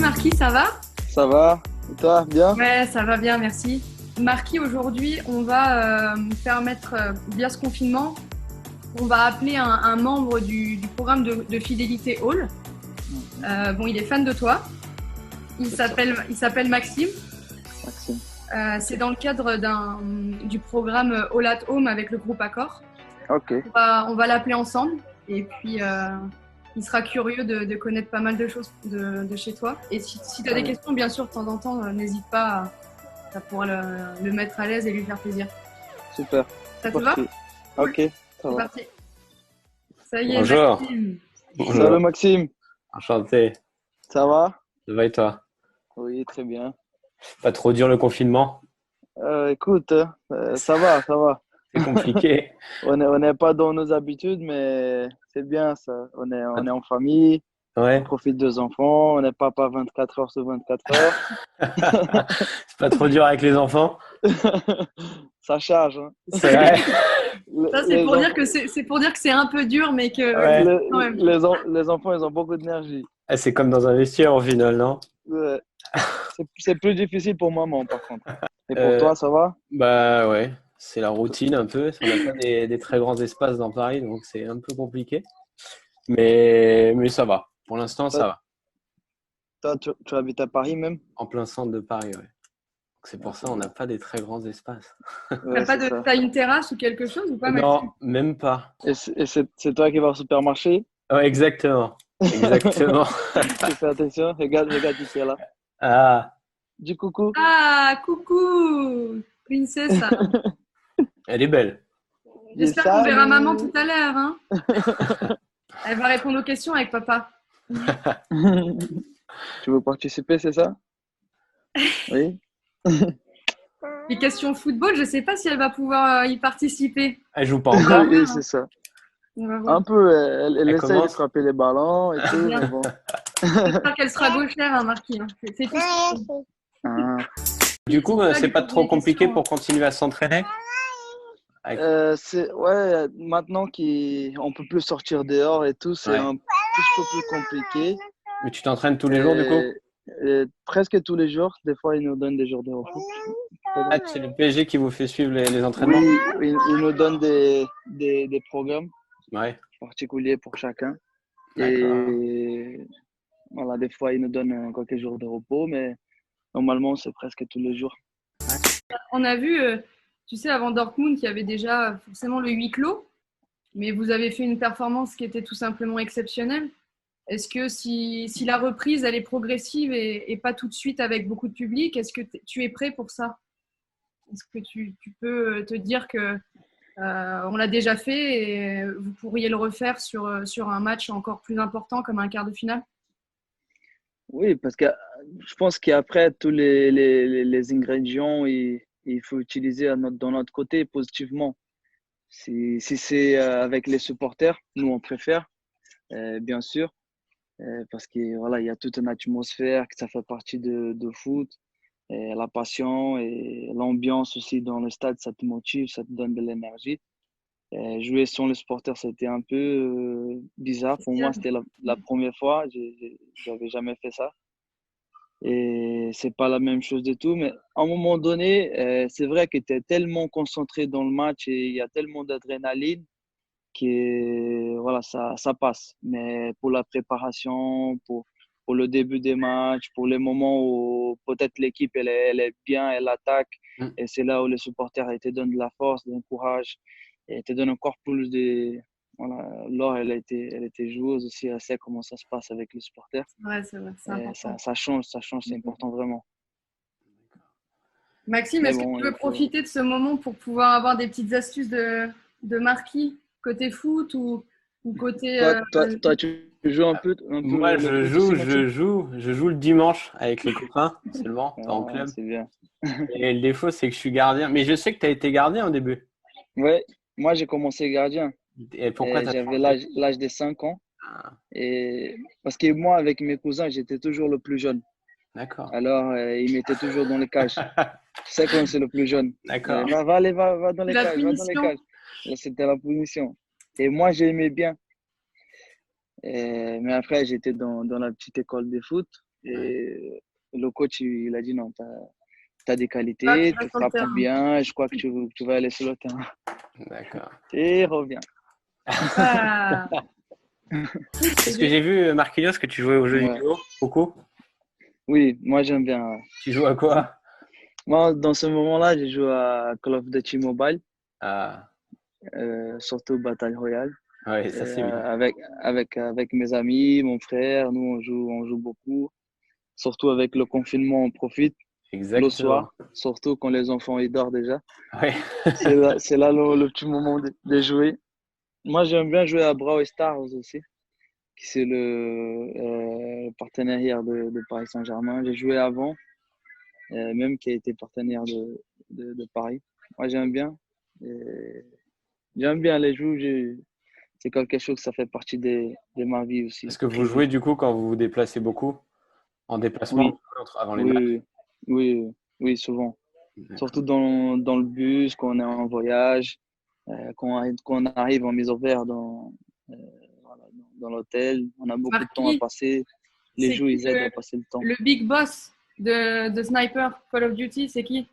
Marquis, ça va? Ça va? Et toi, bien? Ouais, ça va bien, merci. Marquis, aujourd'hui, on va permettre, via ce confinement, on va appeler un membre du programme de fidélité Hall. Bon, il est fan de toi. Il s'appelle Maxime. Maxime. C'est dans le cadre du programme All at Home avec le groupe Accor. Ok. On va l'appeler ensemble et puis il sera curieux de connaître pas mal de choses de chez toi. Et si tu as des questions, bien sûr, de temps en temps, n'hésite pas, ça pourra le mettre à l'aise et lui faire plaisir. Super. Ça te va? Ok, ça C'est va. parti. Ça y est, Bonjour. Maxime. Bonjour. Salut Maxime, Enchanté. ça va? Ça va et toi? Oui, très bien. Pas trop dur le confinement? Écoute, ça va, ça va. C'est compliqué. On n'est pas dans nos habitudes, mais c'est bien ça. On est en famille, on Ouais. profite des enfants, on n'est papa 24 heures sur 24 heures. C'est pas trop dur avec les enfants? Ça charge, hein. C'est vrai? Ça, c'est pour dire que c'est un peu dur, mais que Ouais. quand même. Les enfants, ils ont beaucoup d'énergie. Ah, c'est comme dans un vestiaire au final, non? Ouais. C'est plus difficile pour maman, par contre. Et pour toi, ça va? Bah ouais, c'est la routine un peu. On n'a pas des très grands espaces dans Paris, donc c'est un peu compliqué. Mais ça va. Pour l'instant, ça va. Toi, tu habites à Paris même? En plein centre de Paris, ouais. Donc c'est pour ça on n'a pas des très grands espaces. Ouais, c'est ça. T'as une terrasse ou quelque chose ou pas, Non, Maxime? même pas. Et c'est toi qui vas au supermarché? Ouais, exactement. Exactement. Tu fais attention, regarde qui est là. Ah, Dis coucou. Ah, coucou, princessa. elle est belle. J'espère qu'on verra maman tout à l'heure. Hein. Elle va répondre aux questions avec papa. Tu veux participer, c'est ça? Oui. Les questions football, je ne sais pas si elle va pouvoir y participer. Elle joue pas encore. Oui, c'est ça. On va voir. Un peu, elle essaie de commence. frapper les ballons et tout, mais bon. J'espère qu'elle sera gauchère, hein, Marquis. Hein. C'est tout. Ah. Du coup, c'est pas trop compliqué questions, pour continuer à s'entraîner? Ouais, maintenant qu'on peut plus sortir dehors et tout, c'est Ouais. un petit peu plus compliqué. Mais tu t'entraînes tous les jours du coup? Presque tous les jours. Des fois, ils nous donnent des jours de repos. Ah, c'est le PSG qui vous fait suivre les entraînements? Oui, ils nous donnent des programmes Ouais. particuliers pour chacun. D'accord. Et voilà, des fois, ils nous donnent quelques jours de repos, mais normalement, c'est presque tous les jours. On a vu, tu sais, avant Dortmund, qu'il y avait déjà forcément le huis clos, mais vous avez fait une performance qui était tout simplement exceptionnelle. Est-ce que si la reprise, elle est progressive et pas tout de suite avec beaucoup de public, est-ce que tu es prêt pour ça? Est-ce que tu peux te dire que on l'a déjà fait et vous pourriez le refaire sur un match encore plus important comme un quart de finale? Oui, parce que je pense qu'après, tous les ingrédients, il faut utiliser dans notre côté positivement. Si c'est avec les supporters, nous, on préfère, bien sûr, parce que voilà, il y a toute une atmosphère, que ça fait partie de foot, et la passion et l'ambiance aussi dans le stade, ça te motive, ça te donne de l'énergie. Jouer sans les supporters, c'était un peu bizarre. Pour moi, c'était la première fois, j'avais jamais fait ça. Et c'est pas la même chose du tout, mais à un moment donné, c'est vrai que tu es tellement concentré dans le match et il y a tellement d'adrénaline que voilà, ça passe. Mais pour la préparation, pour le début des matchs, pour les moments où peut-être l'équipe elle est bien, elle attaque, Mm. et c'est là où les supporters ils te donnent de la force, de l'encourage, et te donnent encore plus de. Voilà, Laure, elle était joueuse aussi, elle sait comment ça se passe avec les supporters. Ouais, c'est vrai, c'est Et important. ça change, c'est important vraiment. Maxime, Mais est-ce que bon, tu veux profiter de ce moment pour pouvoir avoir des petites astuces de Marquis côté foot ou côté Toi, tu joues un peu Moi, le foot aussi, Maxime? je joue le dimanche avec les copains seulement, pas en Ah, club. c'est bien. Et le défaut, c'est que je suis gardien. Mais je sais que tu as été gardien au début. Ouais, moi j'ai commencé gardien. Et pourquoi tu as J'avais changé? l'âge de 5 ans. Ah, Et parce que moi, avec mes cousins, j'étais toujours le plus jeune. d'accord. Alors, ils m'étaient toujours dans les cages. Tu sais quand c'est le plus jeune. D'accord. Va dans les la cages, va dans les punition? cages. Là, c'était la punition. Et moi, j'aimais bien. Mais après, j'étais dans la petite école de foot. Et le coach, il a dit non, tu as des Ah, tu qualités, vas tu sur le frappes terrain. bien, je crois que tu vas aller sur le terrain. D'accord. Et reviens. Ah. Est-ce que j'ai vu, Marquinhos, que tu jouais aux jeux Ouais. vidéo beaucoup? Oui, moi j'aime bien. Ouais. Tu joues à quoi? Moi, dans ce moment-là, j'ai joué à Call of Duty Mobile, Ah, surtout Battle Royale. ouais, ça c'est bien. Avec mes amis, mon frère, nous on joue beaucoup. Surtout avec le confinement, on profite le Exactement. soir, surtout quand les enfants ils dorment déjà. Ouais. C'est là le petit moment de jouer. Moi, j'aime bien jouer à Brawl Stars aussi, qui c'est le partenaire de Paris Saint-Germain. J'ai joué avant, même qui a été partenaire de Paris. Moi, j'aime bien. Et j'aime bien les jeux. C'est quelque chose, ça fait partie de ma vie aussi, Est-ce que vous privée. jouez du coup quand vous vous déplacez beaucoup? En déplacement Oui, avant les matchs? oui, oui, oui, oui, souvent. Surtout D'accord. dans le bus, quand on est en voyage, quand on arrive en mise au vert euh, voilà, dans l'hôtel, on a beaucoup de temps à Marquis, passer. Les c'est jeux, qui ils aident à passer le temps. le big boss de Sniper Call of Duty? C'est qui?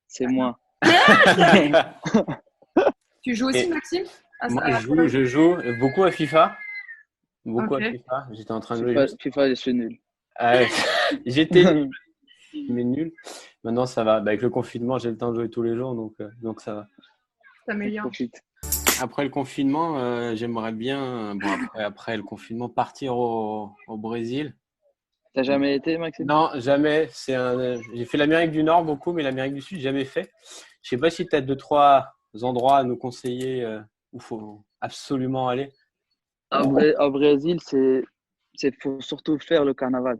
C'est moi. Tu joues aussi, Et Maxime? moi, Call of je Duty. joue beaucoup à FIFA. Beaucoup à Ok. FIFA. J'étais en train de jouer FIFA, juste. FIFA, je suis nul. Ah ouais. J'étais nul, mais nul. Maintenant, ça va. Bah, avec le confinement, j'ai le temps de jouer tous les jours, donc ça va. On T'améliores. profite. Après le confinement, j'aimerais bien, bon, après le confinement, partir au Brésil. T'as jamais été, Maxime? Non, jamais. J'ai fait l'Amérique du Nord beaucoup, mais l'Amérique du Sud, jamais fait. Je sais pas si tu as deux, trois endroits à nous conseiller où il faut absolument aller. Au Brésil, faut surtout faire le carnaval.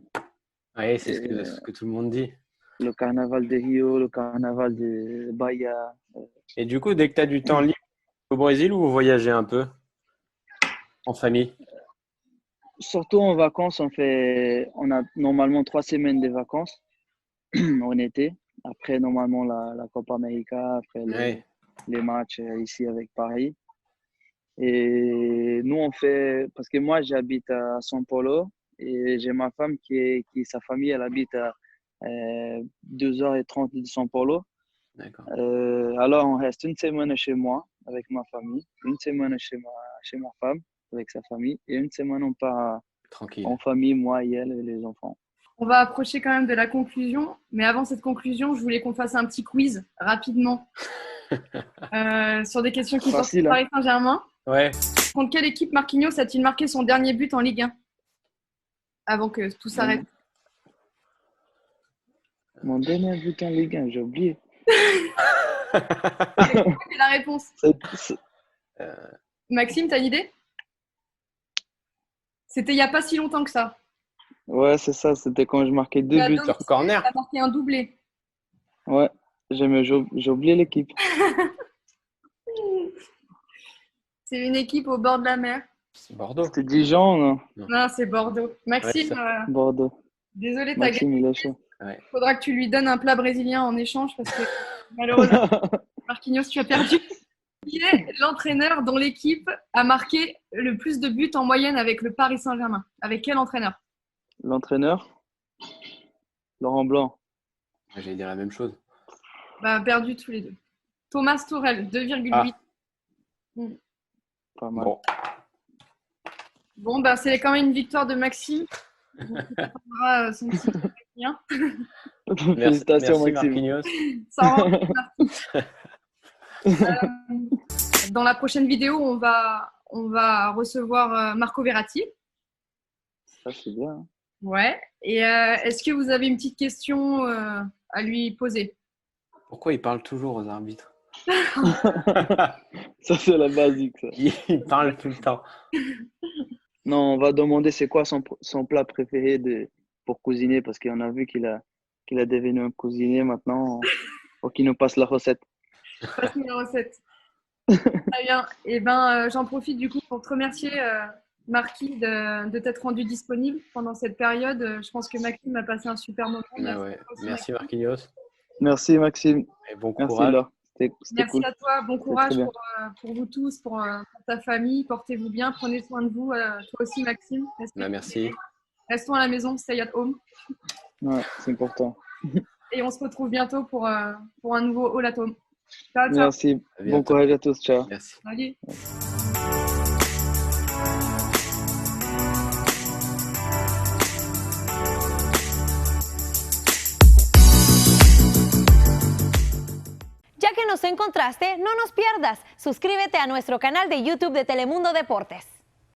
Oui, c'est Et ce que tout le monde dit. le carnaval de Rio, le carnaval de Bahia. Et du coup, dès que tu as du temps libre au Brésil ou vous voyagez un peu en famille? Surtout en vacances, on a normalement 3 semaines de vacances en été. Après, normalement, la Copa América, après Oui, les matchs ici avec Paris. Et nous, on fait, parce que moi, j'habite à São Paulo et j'ai ma femme sa famille, elle habite à 2h30 de São Paulo. d'accord. Alors, on reste une semaine chez moi avec ma famille, une semaine chez ma femme avec sa famille et une semaine on part en Tranquille. famille, moi et elle et les enfants. On va approcher quand même de la conclusion, mais avant cette conclusion, je voulais qu'on fasse un petit quiz rapidement sur des questions qui portent sur Facile, hein? Paris Saint-Germain. Ouais. Contre quelle équipe Marquinhos a-t-il marqué son dernier but en Ligue 1 avant que tout s'arrête? Mon dernier but en Ligue 1, j'ai oublié. C'est la réponse. C'est- Maxime, t'as une idée? C'était il n'y a pas si longtemps que ça. Ouais, c'est ça, c'était quand je marquais 2 buts. Sur corner. Il a marqué un doublé. Ouais, j'ai oublié l'équipe. C'est une équipe au bord de la mer. C'est Bordeaux. C'était Dijon, non? Non, c'est Bordeaux. Maxime, Ouais, Bordeaux. désolé, t'as gagné. Maxime, il est chaud. Ouais. Faudra que tu lui donnes un plat brésilien en échange parce que malheureusement, Marquinhos, tu as perdu. Qui est l'entraîneur dont l'équipe a marqué le plus de buts en moyenne avec le Paris Saint-Germain? Avec quel entraîneur? L'entraîneur, Laurent Blanc. J'allais dire la même chose. Bah, perdu tous les deux. Thomas Tuchel, 2,8. Ah. Pas mal. Bon. Bon, bah, c'est quand même une victoire de Maxime. Donc, il prendra son petit brésilien. Félicitations, Merci Maxime. Marquinhos. Ça rend dans la prochaine vidéo, on va recevoir Marco Verratti. Ça, c'est bien. Hein. Ouais. Et est-ce que vous avez une petite question à lui poser? Pourquoi il parle toujours aux arbitres? Ça, c'est la basique, ça. Il parle tout le temps. Non, on va demander c'est quoi son plat préféré pour cuisiner parce qu'on a vu qu'il a devenu un cuisinier maintenant. Faut qu'il nous passe la recette. Passe-nous la recette. Très bien. Et ben, j'en profite du coup pour te remercier, Marquis, de t'être rendu disponible pendant cette période. Je pense que Maxime a passé un super moment. Ah ouais. Merci Marquinhos. Merci, Maxime. Et bon Merci, courage. Laure. C'était Merci cool. à toi. Bon C'était courage très bien. pour vous tous, pour ta famille. Portez-vous bien. Prenez soin de vous. Toi aussi, Maxime. Merci. Restons à la maison, stay at home. Ouais, c'est important. Et on se retrouve bientôt pour un nouveau All at Home. Ciao, ciao. Merci. À Bon bientôt. courage à tous. Ciao. Merci. Salut. Ya que nos encontraste, no nos pierdas. Suscríbete a nuestro canal de YouTube de Telemundo Deportes.